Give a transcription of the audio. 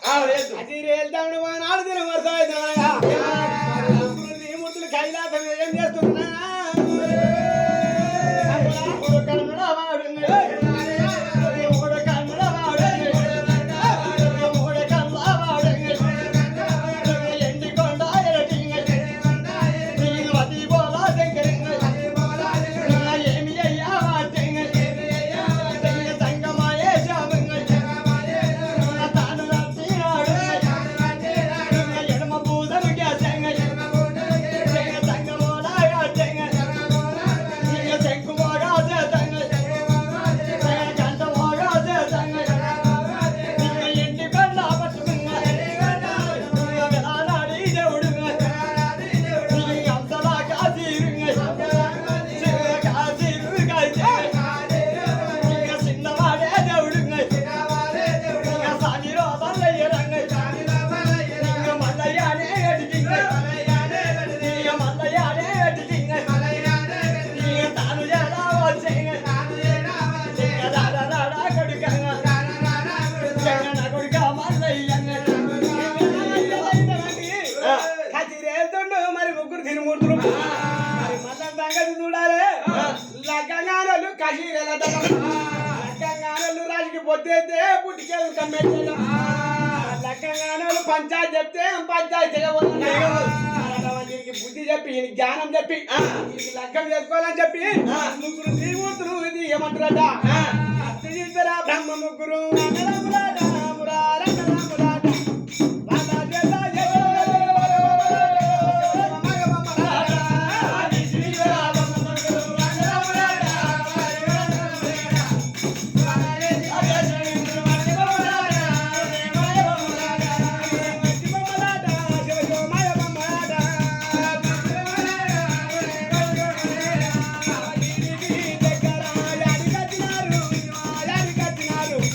వెళ్తాడు నాడు దిన మూర్తులు కైలాసం ఏం చేస్తున్నా మరి ముగ్గురు తిరుమూర్తులు మళ్ళా సంగతి చూడాలి లగ్గంగానోళ్ళు కషీరల లగ్గంగానోళ్ళు రాజుకి పొద్దుతే పుట్టికేలు కమ్మెట్టాడు లగ్గంగానోళ్ళు పంచాయతీ చెప్తే పంచాయతీగా దీనికి బుద్ధి చెప్పి ఈయన జ్ఞానం చెప్పి దీనికి లగ్గం చేసుకోవాలని చెప్పి ముగ్గురు తిరుమూర్తులు ఇది ఏమంటారట బ్రహ్మ ముగ్గురు